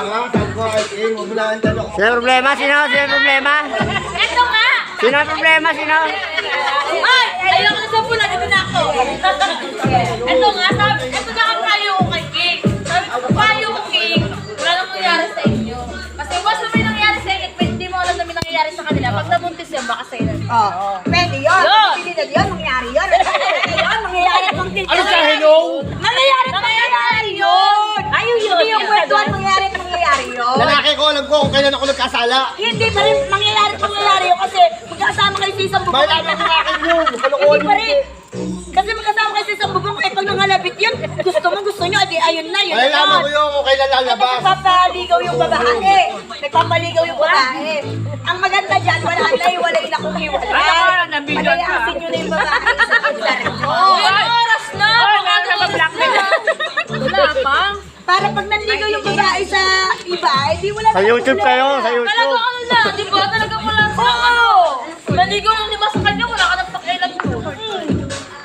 nga, sabi ko kay King, huwag mo na ang tanong. Sino ang problema? Sino? Sino ang problema? Ito nga! Sino ang problema? Sino? Ay! Ayoko na sa pula, dito na ako. Ito nga, sabi, ito na ang payo ko kay King. Sabi ko, payo ko King, wala nang nangyari sa inyo. Kasi once na may nangyari sa inyo, hindi mo alam na may nangyari sa kanila. Pag nabuntis yan, baka sa'yo na. Oo. Pwede yun. Pwede na yun. Mangyari yun. Mangyayari pang tinta. Ano sa hello? Mangyayari yun. Ayun yun. Hindi yung kwentuhan mangyayari yun. Lalaki ko, alam ko kung kailan ako nagkasala. Hindi pa rin mangyayari yun kasi magkasama kayo sa isang bubong. Malaman ko akin yun. Hindi pa rin. Kasi magkasama kayo sa isang bubong kaya pag nangalabit yun, gusto nyo, edi ayun na yun. Malalaman ko yun kung kailan Kasi lalabas. nagpapaligaw yung babae. Nagpapaligaw yung babae. Ang maganda dyan, wala na iwalay na kung hiwalay. Palayasin nyo na yung babae sa pagdara nyo. Oras na! Wala pa. Para pag nanligaw yung babae sa iba, edi wala Sa na YouTube kayo, sa Talaga YouTube. ano na, di ba? Talaga wala sa ano. Naligaw yung lima sa kanya, wala ka nang pakialam doon.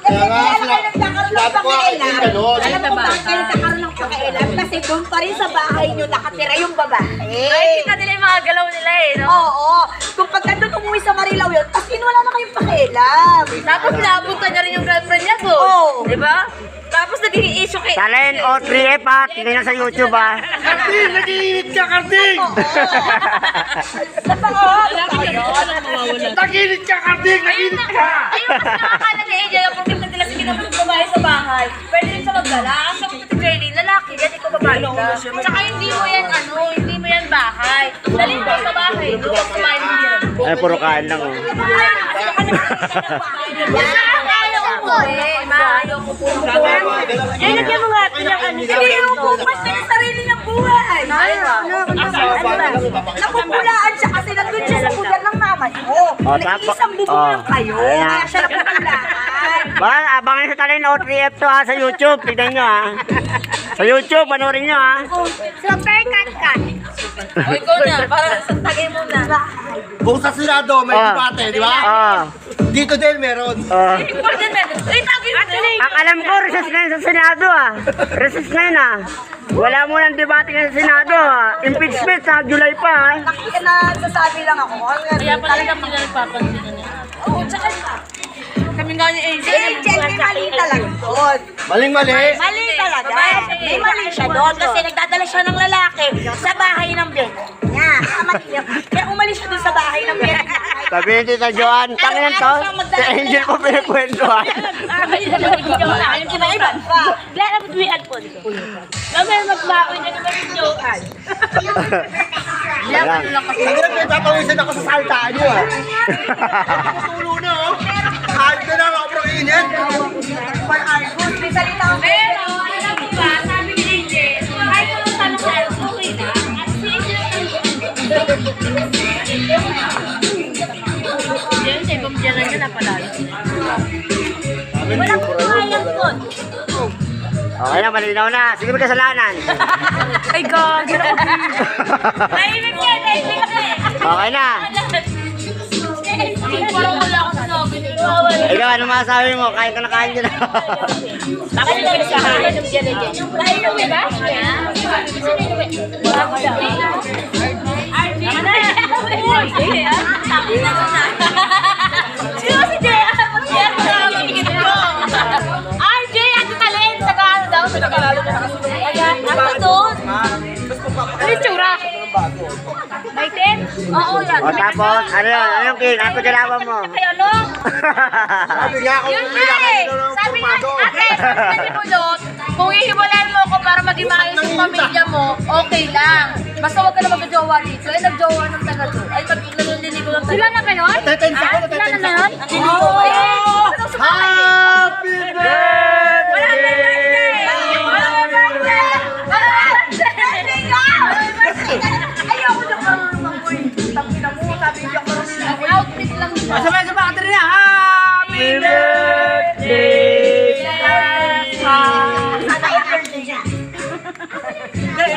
Kaya nga, Kaya kayo nagkakaroon ng sabi ko kay King, pakailan. gano'n. Alam mo bakit kayo nagkakaroon ng pakailan? Kasi doon pa rin sa bahay nyo nakatira yung babae. Ay, kita nila yung mga galaw nila eh, no? Oo. Kung pagka doon umuwi sa Marilao yun, as in wala na kayong pakialam. Tapos napunta niya rin yung girlfriend niya doon. Oo. Di ba? Tapos naging issue kay... Talent o 3F ha. Tingnan sa YouTube ha. Karding! Nag-iinit ka, Karding! Nag-iinit ka, Karding! Ayun Nag-iinit na. ka! Ayun kasi nakakala ni AJ, yung problema nila sa kinabang babae sa bahay. Pwede rin siya magdala. Ang sabi ko kay Jenny, lalaki yan, ikaw babae ka. Tsaka hindi mo yan hindi mo yan bahay. Dalhin mo sa bahay, doon kumain mo yan. Ay, puro kain lang oh. Ayaw ko po eh. Ayaw ko po. Eh, lagyan mo nga ito ng ano. Hindi yung bukas na yung sarili ng buhay. Napupulaan siya kasi nandun siya sa pudar ng mama niyo. Nag-iisang bubong lang kayo. Ayan. Kaya siya napupulaan. Ba, abangan sa Talent o 3F to ha sa YouTube. Tignan nyo ha. Sa YouTube, panoorin nyo ha. Super cut-cut. O ikaw na, para tagay mo na. Kung sa Senado, may Ah. debate, di ba? Ah. Dito din meron. Important na. Ay, tagay mo na. Ang alam ko, recess ngayon sa Senado ah. Recess ngayon ah. Wala mo nang debate ngayon sa Senado ah. Impeachment sa July pa ah. Nagsasabi lang ako. Kaya pala lang sila nagpapansin na niya. Oo, tsaka kami nga ni AJ. Si Angel, may mali talaga doon. Maling-mali. Mali talaga. May mali siya doon kasi nagdadala siya ng lalaki sa bahay ng biyay niya. Mali niya. Kaya umalis siya doon sa bahay ng biyay niya. Sabi ni Tita Joan, tangin to. Si Angel po pinagkwentuhan. Ayun kinaiban pa. Wala na buwian po. Kami magbaon niya naman yung jokan. Ayan. Ang hirap yung papawisan ako sa saltaan nyo ah. Tulo na oh. Hard na lang ako pero init. May salita ako. Pero, alam mo ba, sabi ni AJ, kahit ano sana sa'yo, okay na. Yan, sa ibang biyanan niya napalayo. Walang kumayang doon. Okay na, malinaw na. Sige magkasalanan. Ay, God! Naimik yan, naimik yan. Okay na. Parang wala akong sinabi. Ikaw, ano masasabi mo? Kahit ka nakain dyan. Bakit yung pinagsahalan ng biyanan niya? Naimik yan ba? Sino si Jay? RJ, ano talent? Saka ano daw? Tagalog na kasi. Ayan, ano doon? Ano yung tsura? Maitin? Oo, yan. O tapos, ano yun? Ano yung king? Ano galawan mo? Kaya ano? Sabi nga ako Yun nga kailangan eh. ito ng Sabi nga, pumado. ate, sabi nga ni Kulot, kung ihiwalayan mo ako para maging maayos yung pamilya mo, okay lang. Basta huwag ka na mag-jowa dito. Eh, nag-jowa ng taga to. Ay, naliligo ng taga. Sila na ganon? Natetensa ako, natetensa ako. Oo, eh. Happy birthday! Wala na birthday! Wala na birthday! Wala na birthday! Ayoko na mamuy. Tapos na mo, sabi niya ko rin. Outfit lang siya. Sabay-sabay ka rin na. Happy birthday! Sana yung birthday niya.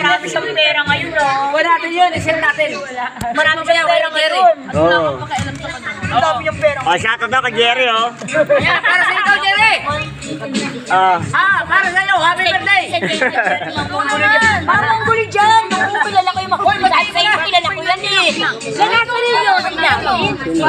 Marami siyang pera ngayon, no? Wala natin yun, i-share natin. Marami siyang pera ngayon. Oo. Ang dami yung pera. O, shoutout daw kay Jerry oh. Ayan, para sa ikaw, Jerry. Ah. Para sa iyo, happy birthday. Parang guli dyan. Yung kilala ko Lalaki rin yun.